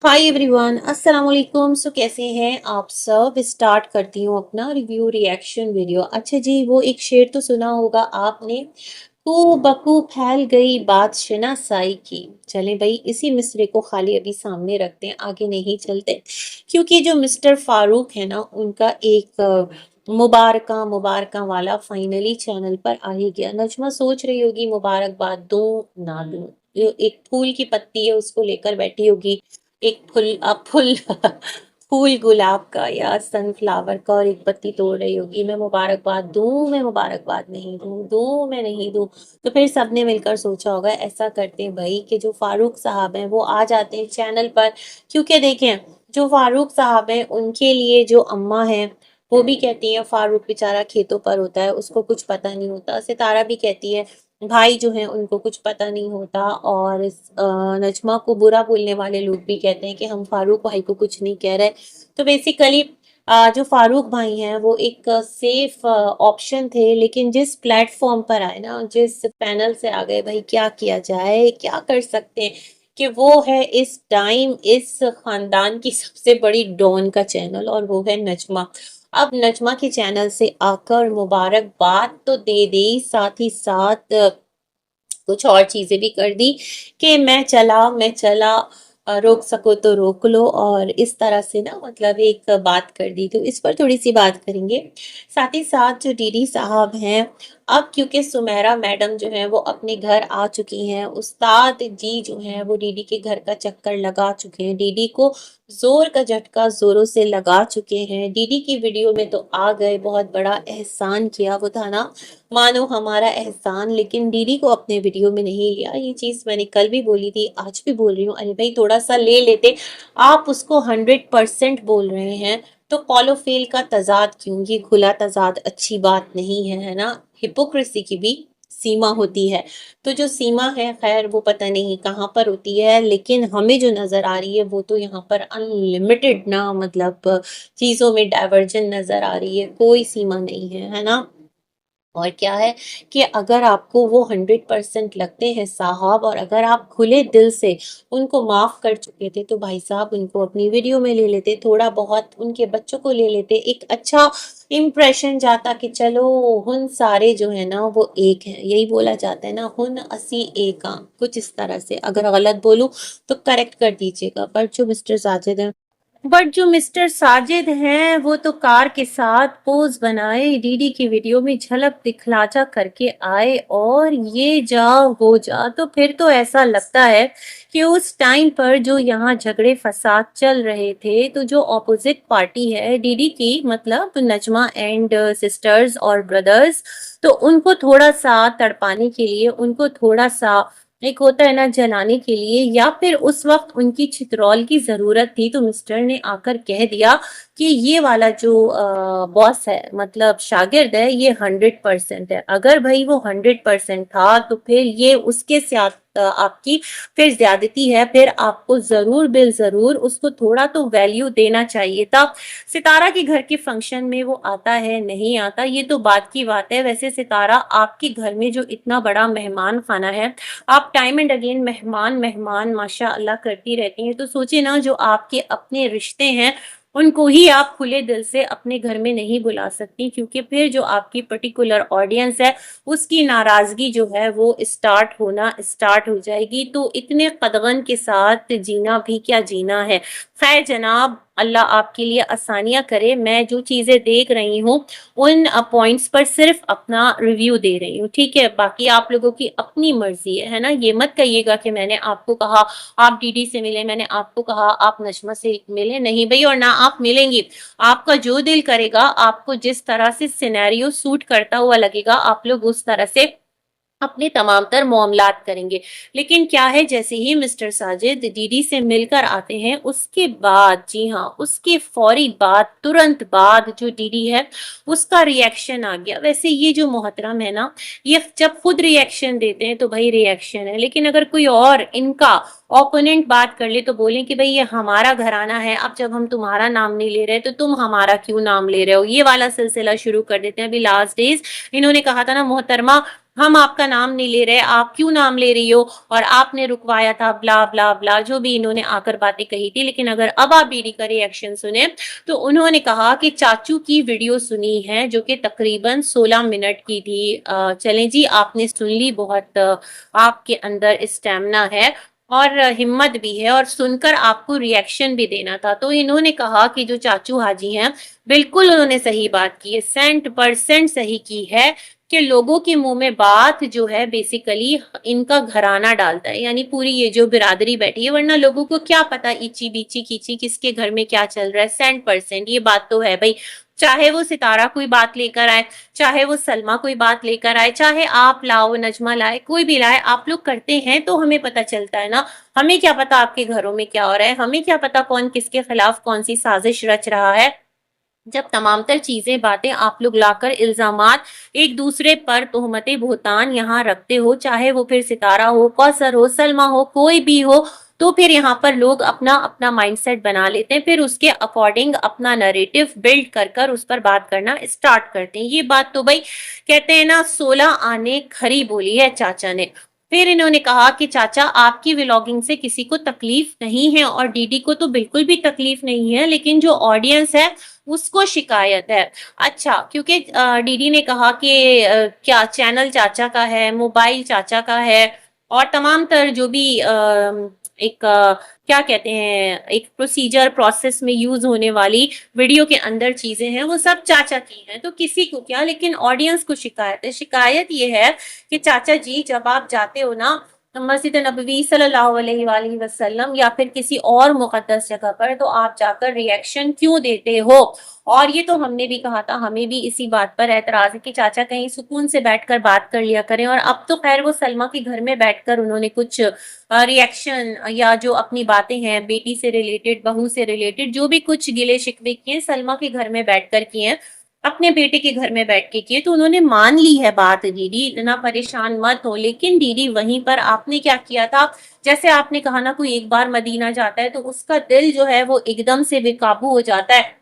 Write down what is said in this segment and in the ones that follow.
Hi everyone, अस्सलाम वालेकुम। कैसे हैं आप सब। स्टार्ट करती हूँ अपना रिव्यू रिएक्शन वीडियो। अच्छा जी, वो एक शेर तो सुना होगा आपने, कू बकू फैल गई बात शनासाई की। चलें भाई, इसी मिसरे को खाली अभी सामने रखते हैं, आगे नहीं चलते, क्योंकि जो मिस्टर फारूक है ना, उनका एक मुबारका मुबारका वाला फाइनली चैनल पर आ ही गया। नजमा सोच रही होगी मुबारकबाद दूं ना दूं। एक फूल की पत्ती है, उसको लेकर बैठी होगी। एक फुल फूल गुलाब का या सनफ्लावर का, और एक पत्ती तोड़ रही होगी। मैं मुबारकबाद दूं, मैं मुबारकबाद नहीं दूं, दूं मैं नहीं दूं। तो फिर सबने मिलकर सोचा होगा ऐसा करते हैं भाई कि जो फारूक साहब हैं वो आ जाते हैं चैनल पर। क्योंकि देखें, जो फारूक साहब हैं उनके लिए जो अम्मा है वो भी कहती है फारूक बेचारा खेतों पर होता है, उसको कुछ पता नहीं होता। सितारा भी कहती है भाई जो है उनको कुछ पता नहीं होता। और नजमा को बुरा बोलने वाले लोग भी कहते हैं कि हम फारूक भाई को कुछ नहीं कह रहे। तो बेसिकली जो फारूक भाई हैं वो एक सेफ ऑप्शन थे, लेकिन जिस प्लेटफॉर्म पर आए ना, जिस पैनल से आ गए, भाई क्या किया जाए, क्या कर सकते हैं कि वो है इस टाइम इस खानदान की सबसे बड़ी डॉन का चैनल, और वो है नजमा। अब नजमा के चैनल से आकर मुबारकबाद तो दे दी, साथ ही साथ कुछ और चीजें भी कर दी कि मैं चला, रोक सको तो रोक लो, और इस तरह से ना मतलब एक बात कर दी। तो इस पर थोड़ी सी बात करेंगे। साथ ही साथ जो डीडी साहब हैं, अब क्योंकि सुमेरा मैडम जो है वो अपने घर आ चुकी हैं, उस्ताद जी जो हैं वो डीडी के घर का चक्कर लगा चुके हैं, डीडी को जोर का झटका जोरों से लगा चुके हैं, डीडी की वीडियो में तो आ गए, बहुत बड़ा एहसान किया। वो था ना, मानो हमारा एहसान, लेकिन डीडी को अपने वीडियो में नहीं लिया। ये चीज मैंने कल भी बोली थी, आज भी बोल रही हूँ, अरे भाई थोड़ा सा ले लेते। आप उसको 100% बोल रहे हैं, तो कॉलो फेल का तजाद क्यों? ये खुला तजाद अच्छी बात नहीं है ना। हिपोक्रेसी की भी सीमा होती है। तो जो सीमा है, खैर वो पता नहीं कहाँ पर होती है, लेकिन हमें जो नजर आ रही है वो तो यहाँ पर अनलिमिटेड ना, मतलब चीजों में डाइवर्जन नजर आ रही है, कोई सीमा नहीं है ना। और क्या है कि अगर आपको वो 100% लगते हैं साहब, और अगर आप खुले दिल से उनको माफ कर चुके थे, तो भाई साहब उनको अपनी वीडियो में ले लेते, थोड़ा बहुत उनके बच्चों को ले लेते, एक अच्छा इम्प्रेशन जाता कि चलो हुन सारे जो है ना वो एक है। यही बोला जाता है ना, हुन असी एक आं, कुछ इस तरह से। अगर गलत बोलूं तो करेक्ट कर दीजिएगा। पर जो मिस्टर साजिद है, बट जो मिस्टर साजिद हैं वो तो कार के साथ पोज बनाए, डीडी की वीडियो में झलक दिखलाजा करके आए, और ये जा वो जा। तो फिर तो ऐसा लगता है कि उस टाइम पर जो यहाँ झगड़े फसाद चल रहे थे, तो जो ऑपोजिट पार्टी है डीडी की, मतलब नजमा एंड सिस्टर्स और ब्रदर्स, तो उनको थोड़ा सा तड़पाने के लिए, उनको थोड़ा सा एक होता है ना जलाने के लिए, या फिर उस वक्त उनकी छितरौल की जरूरत थी, तो मिस्टर ने आकर कह दिया कि ये वाला जो बॉस है, मतलब शागिर्द है, ये 100% है। अगर भाई वो 100% था, तो फिर ये उसके साथ आपकी फिर ज्यादती है, फिर आपको जरूर बिल जरूर उसको थोड़ा तो वैल्यू देना चाहिए था। सितारा के घर के फंक्शन में वो आता है नहीं आता, ये तो बात की बात है। वैसे सितारा आपके घर में जो इतना बड़ा मेहमान खाना है, आप टाइम एंड अगेन मेहमान मेहमान माशाअल्लाह करती रहती हैं, तो सोचिए ना, जो आपके अपने रिश्ते हैं उनको ही आप खुले दिल से अपने घर में नहीं बुला सकती, क्योंकि फिर जो आपकी पर्टिकुलर ऑडियंस है उसकी नाराजगी जो है वो स्टार्ट हो जाएगी। तो इतने कदगन के साथ जीना भी क्या जीना है। खैर जनाब, अल्लाह आपके लिए आसानियां करे। मैं जो चीजें देख रही हूँ उन पॉइंट्स पर सिर्फ अपना रिव्यू दे रही हूँ, ठीक है। बाकी आप लोगों की अपनी मर्जी है ना। ये मत कहिएगा कि मैंने आपको कहा आप डीडी से मिले, मैंने आपको कहा आप नजमा से मिले, नहीं भाई, और ना आप मिलेंगी। आपका जो दिल करेगा, आपको जिस तरह से सिनेरियो सूट करता हुआ लगेगा, आप लोग उस तरह से अपने तमाम तर मामलात करेंगे। लेकिन क्या है, जैसे ही मिस्टर साजिद डीडी से मिलकर आते हैं, उसके बाद, जी हाँ, उसके फौरी बाद, तुरंत बाद जो डीडी है उसका रिएक्शन आ गया। वैसे ये जो मोहतरम है ना, ये जब खुद रिएक्शन देते हैं तो भाई रिएक्शन है, लेकिन अगर कोई और इनका ओपोनेंट बात कर ले तो बोलें कि भाई ये हमारा घराना है, अब जब हम तुम्हारा नाम नहीं ले रहे तो तुम हमारा क्यों नाम ले रहे हो, ये वाला सिलसिला शुरू कर देते हैं। अभी लास्ट डेज इन्होंने कहा था ना, मोहतरमा ہم آپ کا نام نہیں لے رہے, آپ کیوں نام لے رہی ہو, اور آپ نے رکوایا تھا, بلا بلا بلا, جو بھی انہوں نے آ کر باتیں کہی تھی. لیکن اگر اب آپ ڈی ڈی کا ری ایکشن سنیں تو انہوں نے کہا کہ چاچو کی ویڈیو سنی ہے جو کہ تقریباً 16 منٹ کی تھی. چلیں جی, آپ نے سن لی, بہت آپ کے اندر اسٹیمنا ہے اور ہمت بھی ہے, اور سن کر آپ کو ری ایکشن بھی دینا تھا. تو انہوں نے کہا کہ جو چاچو حاجی ہیں بالکل انہوں نے صحیح بات کی ہے, 100% صحیح کی ہے, کہ لوگوں کے منہ میں بات جو ہے بیسیکلی ان کا گھرانہ ڈالتا ہے, یعنی پوری یہ جو برادری بیٹھی ہے, ورنہ لوگوں کو کیا پتا ایچی بیچی کیچی کس کے گھر میں کیا چل رہا ہے. 100% یہ بات تو ہے بھائی, چاہے وہ ستارہ کوئی بات لے کر آئے, چاہے وہ سلمہ کوئی بات لے کر آئے, چاہے آپ لاؤ, نجمہ لائے, کوئی بھی لائے, آپ لوگ کرتے ہیں تو ہمیں پتا چلتا ہے نا. ہمیں کیا پتا آپ کے گھروں میں کیا ہو رہا ہے, ہمیں کیا پتا کون کس کے خلاف کون سی سازش رچ رہا ہے. جب تمام تر چیزیں باتیں آپ لوگ لا کر الزامات ایک دوسرے پر تہمتیں بہتان یہاں رکھتے ہو, چاہے وہ پھر ستارہ ہو, کوثر ہو, سلمہ ہو, کوئی بھی ہو, تو پھر یہاں پر لوگ اپنا اپنا مائنڈ سیٹ بنا لیتے ہیں, پھر اس کے اکارڈنگ اپنا نریٹو بلڈ کر کر اس پر بات کرنا اسٹارٹ کرتے ہیں. یہ بات تو بھائی کہتے ہیں نا, 16 آنے کھری بولی ہے چاچا نے. پھر انہوں نے کہا کہ چاچا آپ کی ولاگنگ سے کسی کو تکلیف نہیں ہے, اور ڈی ڈی کو تو بالکل بھی تکلیف نہیں ہے, لیکن جو آڈینس ہے اس کو شکایت ہے. اچھا, کیونکہ ڈی ڈی نے کہا کہ کیا چینل چاچا کا ہے, موبائل چاچا کا ہے, اور تمام تر جو بھی ایک کیا کہتے ہیں, ایک پروسیجر پروسیس میں یوز ہونے والی ویڈیو کے اندر چیزیں ہیں وہ سب چاچا کی ہیں, تو کسی کو کیا, لیکن آڈینس کو شکایت ہے. شکایت یہ ہے کہ چاچا جی جب آپ جاتے ہو نا مسجد نبوی صلی اللہ علیہ وآلہ وسلم یا پھر کسی اور مقدس جگہ پر, تو آپ جا کر ری ایکشن کیوں دیتے ہو. اور یہ تو ہم نے بھی کہا تھا, ہمیں بھی اسی بات پر اعتراض ہے کہ چاچا کہیں سکون سے بیٹھ کر بات کر لیا کریں. اور اب تو خیر وہ سلمہ کے گھر میں بیٹھ کر انہوں نے کچھ ری ایکشن یا جو اپنی باتیں ہیں بیٹی سے ریلیٹڈ, بہو سے ریلیٹڈ, جو بھی کچھ گلے شکوے کیے سلمہ کے گھر میں بیٹھ کر کیے, اپنے بیٹے کے گھر میں بیٹھ کے کیے, تو انہوں نے مان لی ہے بات. دیدی اتنا پریشان مت ہو. لیکن دیدی وہیں پر آپ نے کیا کیا تھا, جیسے آپ نے کہا نا کوئی ایک بار مدینہ جاتا ہے تو اس کا دل جو ہے وہ ایک دم سے بے قابو ہو جاتا ہے,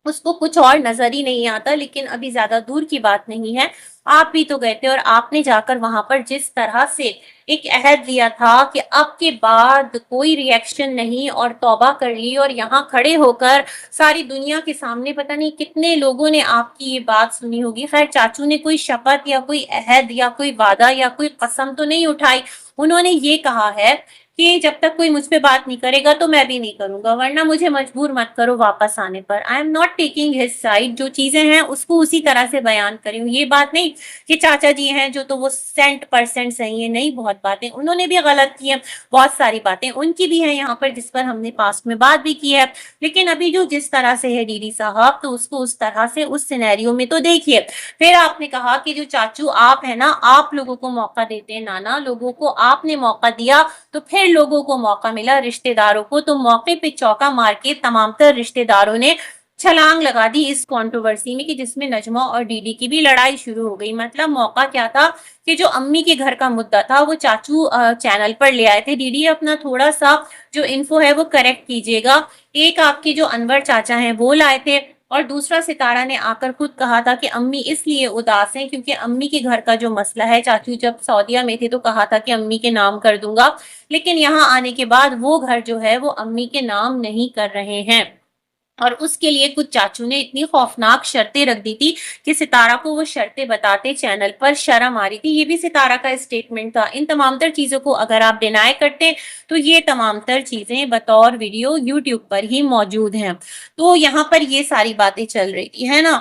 اس کو کچھ اور نظر ہی نہیں آتا. لیکن ابھی زیادہ دور کی بات نہیں ہے, آپ بھی تو گئے تھے, اور آپ نے جا کر وہاں پر جس طرح سے ایک عہد لیا تھا کہ اب کے بعد کوئی ری ایکشن نہیں, اور توبہ کر لی, اور یہاں کھڑے ہو کر ساری دنیا کے سامنے پتہ نہیں کتنے لوگوں نے آپ کی یہ بات سنی ہوگی. خیر چاچو نے کوئی شپت یا کوئی عہد یا کوئی وعدہ یا کوئی قسم تو نہیں اٹھائی. انہوں نے یہ کہا ہے کہ جب تک کوئی مجھ پہ بات نہیں کرے گا تو میں بھی نہیں کروں گا, ورنہ مجھے مجبور مت کرو واپس آنے پر. I'm not taking his side, جو چیزیں ہیں اس کو اسی طرح سے بیان کری ہوں. یہ بات نہیں کہ چاچا جی ہیں جو تو وہ 100% صحیح ہے, نہیں, بہت باتیں انہوں نے بھی غلط کی ہیں, بہت ساری باتیں ان کی بھی ہیں یہاں پر جس پر ہم نے پاسٹ میں بات بھی کی ہے. لیکن ابھی جو جس طرح سے ہے ڈی ڈی صاحب, تو اس کو اس طرح سے اس سینیریو میں تو دیکھیے. پھر آپ نے کہا کہ جو چاچو آپ ہیں نا, آپ لوگوں کو موقع دیتے ہیں, نانا لوگوں کو آپ نے موقع دیا تو پھر لوگوں کو موقع ملا, رشتہ داروں کو. تو موقع پہ چوکا مار کے تمام تر رشتہ داروں نے چھلانگ لگا دی اس کنٹروورسی میں, کہ جس میں نجمہ اور ڈی ڈی کی بھی لڑائی شروع ہو گئی. مطلب موقع کیا تھا کہ جو امی کے گھر کا مدعا تھا وہ چاچو چینل پر لے آئے تھے. ڈی ڈی اپنا تھوڑا سا جو انفو ہے وہ کریکٹ کیجیے گا. ایک آپ کے جو انور چاچا ہیں وہ لائے تھے, اور دوسرا ستارہ نے آ کر خود کہا تھا کہ امی اس لیے اداس ہیں کیونکہ امی کے گھر کا جو مسئلہ ہے, چاچو جب سعودیہ میں تھے تو کہا تھا کہ امی کے نام کر دوں گا, لیکن یہاں آنے کے بعد وہ گھر جو ہے وہ امی کے نام نہیں کر رہے ہیں. اور اس کے لیے کچھ چاچو نے اتنی خوفناک شرطیں رکھ دی تھی کہ ستارہ کو وہ شرطیں بتاتے چینل پر شرم آ رہی تھی. یہ بھی ستارہ کا اسٹیٹمنٹ تھا. ان تمام تر چیزوں کو اگر آپ ڈینائی کرتے تو یہ تمام تر چیزیں بطور ویڈیو یوٹیوب پر ہی موجود ہیں. تو یہاں پر یہ ساری باتیں چل رہی تھی, ہے نا.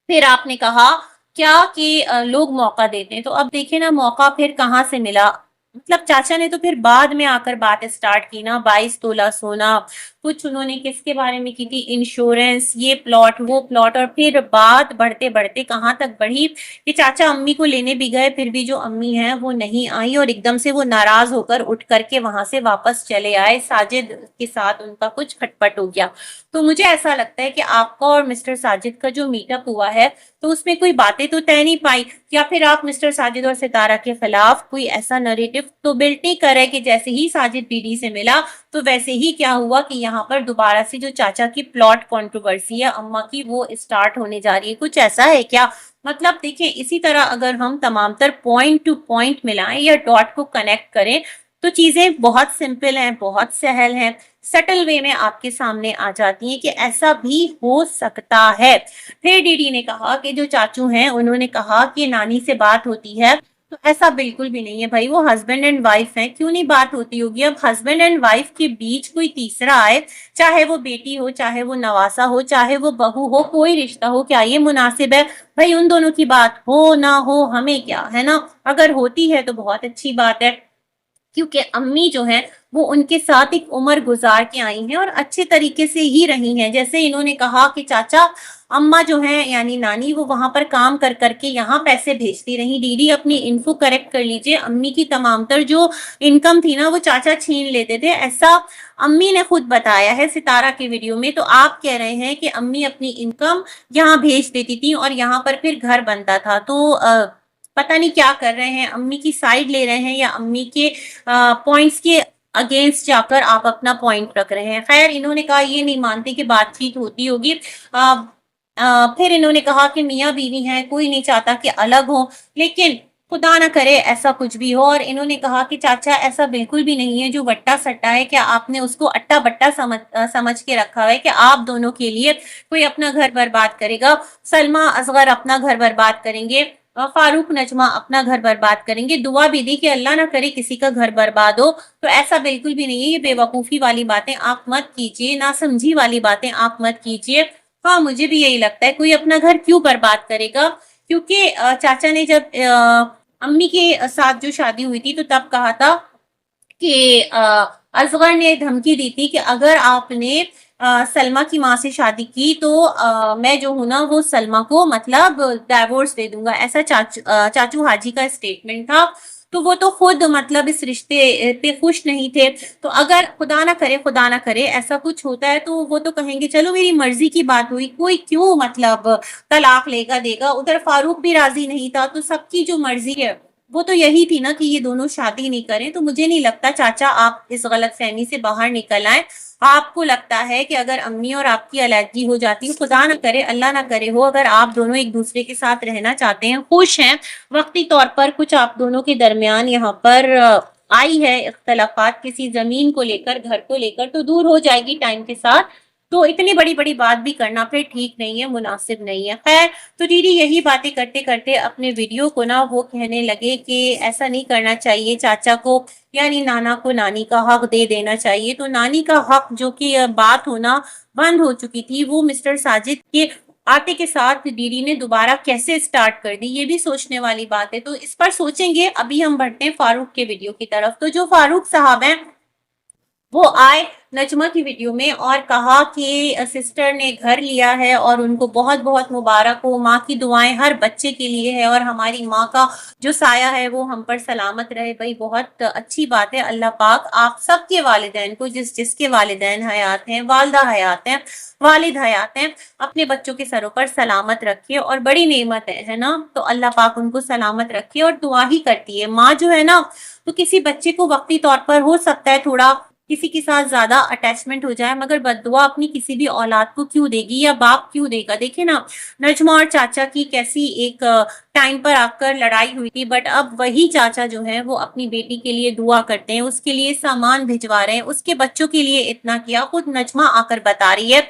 پھر آپ نے کہا کیا کہ لوگ موقع دیتے ہیں, تو اب دیکھیں نا موقع پھر کہاں سے ملا. مطلب چاچا نے تو پھر بعد میں آ کر بات اسٹارٹ کی نا, 22 تولہ سونا, کچھ انہوں نے کس کے بارے میں کی تھی, انشورنس, یہ پلاٹ وہ پلاٹ, اور پھر بات بڑھتے بڑھتے کہاں تک بڑھی کہ چاچا امی کو لینے بھی گئے, پھر بھی جو امی ہیں وہ نہیں آئی, اور ایک دم سے وہ ناراض ہو کر اٹھ کر کے وہاں سے واپس چلے آئے. ساجد کے ساتھ ان کا کچھ کھٹپٹ ہو گیا. تو مجھے ایسا لگتا ہے کہ آپ کا اور مسٹر ساجد کا جو میٹ اپ ہوا ہے تو اس میں کوئی باتیں تو طے نہیں پائی, یا پھر آپ مسٹر ساجد اور ستارہ کے خلاف کوئی ایسا نریٹو تو بلڈ نہیں کر رہے کہ جیسے ہی ساجد ڈی ڈی سے ملا تو ویسے ہی کیا ہوا کہ یہاں پر دوبارہ سے جو چاچا کی پلاٹ کنٹروورسی ہے اماں کی وہ اسٹارٹ ہونے جا رہی ہے. کچھ ایسا ہے کیا؟ मतलब देखिए, इसी तरह अगर हम तमाम तर पॉइंट टू पॉइंट मिलाएं या डॉट को कनेक्ट करें तो चीजें बहुत सिंपल हैं, बहुत सहल हैं, सटल वे में आपके सामने आ जाती हैं कि ऐसा भी हो सकता है। फिर डीडी ने कहा कि जो चाचू हैं उन्होंने कहा कि नानी से बात होती है, तो ऐसा बिल्कुल भी नहीं है भाई, वो हस्बैंड एंड वाइफ हैं, क्यों नहीं बात होती होगी। अब हस्बैंड एंड वाइफ के बीच कोई तीसरा आए, चाहे वो बेटी हो, चाहे वो नवासा हो, चाहे वो बहू हो, कोई रिश्ता हो, क्या ये मुनासिब है? भाई उन दोनों की बात हो ना हो हमें क्या, है ना? अगर होती है तो बहुत अच्छी बात है, क्योंकि अम्मी जो है वो उनके साथ एक उम्र गुजार के आई हैं और अच्छे तरीके से ही रही हैं। जैसे इन्होंने कहा कि चाचा अम्मा जो है यानी नानी वो वहां पर काम कर करके यहाँ पैसे भेजती रही। दीदी अपनी इन्फो करेक्ट कर लीजिए, अम्मी की तमाम तर जो इनकम थी ना वो चाचा छीन लेते थे, ऐसा अम्मी ने खुद बताया है सितारा के वीडियो में। तो आप कह रहे हैं कि अम्मी अपनी इनकम यहाँ भेज देती थी और यहाँ पर फिर घर बनता था, तो पता नहीं क्या कर रहे हैं, अम्मी की साइड ले रहे हैं या अम्मी के पॉइंट्स के अगेंस्ट जाकर आप अपना पॉइंट रख रहे हैं। खैर इन्होंने कहा ये नहीं मानते कि बातचीत होती होगी। फिर इन्होंने कहा कि मियाँ बीवी हैं, कोई नहीं चाहता कि अलग हो, लेकिन खुदा ना करे ऐसा कुछ भी हो। और इन्होंने कहा कि चाचा ऐसा बिल्कुल भी नहीं है, जो वट्टा सट्टा है क्या आपने उसको अट्टा बट्टा समझ के रखा है कि आप दोनों के लिए कोई अपना घर बर्बाद करेगा। सलमा असगर अपना घर बर्बाद करेंगे, फारूक नजमा अपना घर बर्बाद करेंगे, दुआ भी दी कि अल्लाह ना करे किसी का घर बर्बाद हो। तो ऐसा बिल्कुल भी नहीं है, ये बेवकूफ़ी वाली बातें आप मत कीजिए, ना समझी वाली बातें आप मत कीजिए। हाँ मुझे भी यही लगता है, कोई अपना घर क्यों बर्बाद करेगा? क्योंकि चाचा ने जब अम्मी के साथ जो शादी हुई थी तो तब कहा था कि असगर ने धमकी दी थी कि अगर आपने सलमा की माँ से शादी की तो मैं जो हूं ना वो सलमा को मतलब डाइवोर्स दे दूंगा, ऐसा चाचू हाजी का स्टेटमेंट था। तो वो तो खुद मतलब इस रिश्ते पे खुश नहीं थे। तो अगर खुदा ना करे ऐसा कुछ होता है तो वो तो कहेंगे चलो मेरी मर्जी की बात हुई, कोई क्यों मतलब तलाक लेगा देगा। उधर फारूक भी राजी नहीं था, तो सबकी जो मर्जी है वो तो यही थी ना कि ये दोनों शादी नहीं करें। तो मुझे नहीं लगता चाचा आप इस गलतफहमी से बाहर निकल आए। आपको लगता है कि अगर अम्मी और आपकी अलग हो जाती है, खुदा ना करे अल्लाह ना करे हो, अगर आप दोनों एक दूसरे के साथ रहना चाहते हैं, खुश हैं, वक्ती तौर पर कुछ आप दोनों के दरमियान यहाँ पर आई है इख्तलाफात किसी जमीन को लेकर, घर को लेकर, तो दूर हो जाएगी टाइम के साथ। तो इतनी बड़ी बड़ी बात भी करना फिर ठीक नहीं है, मुनासिब नहीं है। खैर तो दीदी यही बातें करते करते अपने वीडियो को ना वो कहने लगे कि ऐसा नहीं करना चाहिए, चाचा को यानी नाना को नानी का हक दे देना चाहिए। तो नानी का हक जो कि बात होना बंद हो चुकी थी, वो मिस्टर साजिद के आते के साथ दीदी ने दोबारा कैसे स्टार्ट कर दी, ये भी सोचने वाली बात है। तो इस पर सोचेंगे। अभी हम बढ़ते हैं फारूक के वीडियो की तरफ। तो जो फारूक साहब हैं वो आए नजमा की वीडियो में और कहा कि सिस्टर ने घर लिया है और उनको बहुत बहुत मुबारक हो, माँ की दुआएं हर बच्चे के लिए है और हमारी माँ का जो साया है वो हम पर सलामत रहे। भाई बहुत अच्छी बात है, अल्लाह पाक आप सबके वालिदैन को, जिसके वालिदैन हयात हैं, वालदा हयात हैं, वालिद हयात हैं, अपने बच्चों के सरों पर सलामत रखिए। और बड़ी नेमत है ना, तो अल्लाह पाक उनको सलामत रखिए। और दुआ ही करती है माँ जो है ना, तो किसी बच्चे को वक्ती तौर पर हो सकता है थोड़ा किसी के साथ ज्यादा अटैचमेंट हो जाए, मगर बद्दुआ अपनी किसी भी औलाद को क्यों देगी या बाप क्यों देगा? देखिए ना नजमा और चाचा की कैसी एक टाइम पर आकर लड़ाई हुई थी, बट अब वही चाचा जो है वो अपनी बेटी के लिए दुआ करते हैं, उसके लिए सामान भिजवा रहे हैं, उसके बच्चों के लिए इतना किया। खुद नजमा आकर बता रही है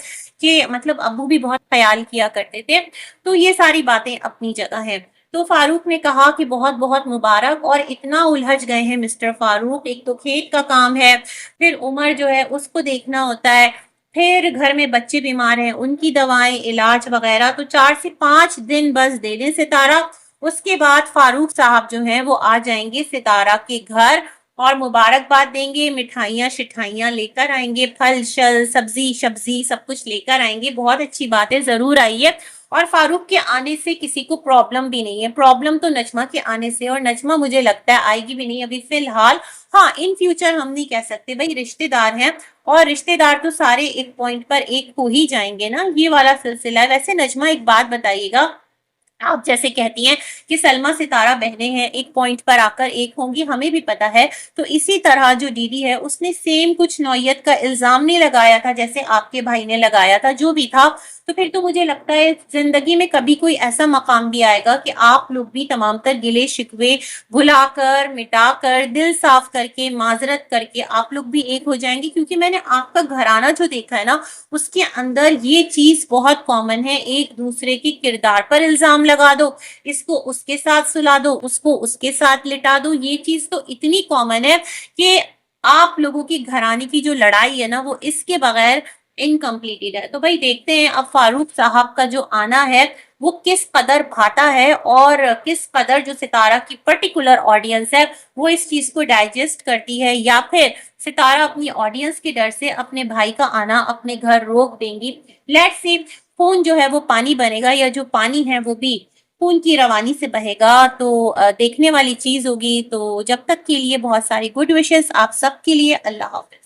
कि मतलब अब्बू भी बहुत ख्याल किया करते थे। तो ये सारी बातें अपनी जगह है। तो फारूक ने कहा कि बहुत बहुत मुबारक। और इतना उलझ गए हैं मिस्टर फारूक, एक तो खेत का काम है, फिर उमर जो है उसको देखना होता है, फिर घर में बच्चे बीमार हैं उनकी दवाएं इलाज वगैरह। तो 4 से 5 दिन बस दे दें सितारा, उसके बाद फारूक साहब जो हैं वो आ जाएंगे सितारा के घर और मुबारकबाद देंगे, मिठाइयाँ शिठाइयाँ लेकर आएंगे, फल शल सब्जी सब्जी सब कुछ लेकर आएंगे। बहुत अच्छी बात है, जरूर आइए। और फारूक के आने से किसी को प्रॉब्लम भी नहीं है, प्रॉब्लम तो नजमा के आने से, और नजमा मुझे लगता है आएगी भी नहीं अभी फिलहाल। हाँ इन फ्यूचर हम नहीं कह सकते, भाई रिश्तेदार हैं और रिश्तेदार तो सारे एक पॉइंट पर एक हो ही जाएंगे ना, ये वाला सिलसिला है। वैसे नजमा एक बात बताइएगा, آپ جیسے کہتی ہیں کہ سلما ستارہ بہنیں ہیں، ایک پوائنٹ پر آ کر ایک ہوں گی، ہمیں بھی پتا ہے۔ تو اسی طرح جو دیدی ہے اس نے سیم کچھ نوعیت کا الزام نہیں لگایا تھا جیسے آپ کے بھائی نے لگایا تھا، جو بھی تھا۔ تو پھر تو مجھے لگتا ہے زندگی میں کبھی کوئی ایسا مقام بھی آئے گا کہ آپ لوگ بھی تمام تر گلے شکوے بھلا کر، مٹا کر، دل صاف کر کے، معذرت کر کے آپ لوگ بھی ایک ہو جائیں گے، کیونکہ میں نے آپ کا گھرانہ جو دیکھا ہے نا، اس کے اندر یہ چیز بہت کامن ہے، ایک دوسرے کے کردار پر الزام لگا دو، اس کو اس کے ساتھ سلا دو، اس کو اس کے ساتھ لٹا دو، یہ چیز تو اتنی کامن ہے کہ آپ لوگوں کی گھرانے کی جو لڑائی ہے نا وہ اس کے بغیر انکمپلیٹڈ ہے۔ تو بھائی دیکھتے ہیں اب فاروق صاحب کا جو آنا ہے وہ کس قدر بھاتا ہے، اور کس قدر جو ستارہ کی پرٹیکولر آڈینس ہے وہ اس چیز کو ڈائجسٹ کرتی ہے، یا پھر ستارہ اپنی آڈینس کے ڈر سے اپنے بھائی کا آنا اپنے گھر روک دیں گی۔ لیٹس سی، خون جو ہے وہ پانی بنے گا، یا جو پانی ہے وہ بھی خون کی روانی سے بہے گا، تو دیکھنے والی چیز ہوگی۔ تو جب تک کے لیے بہت ساری گڈ وشز آپ سب کے لیے، اللہ حافظ۔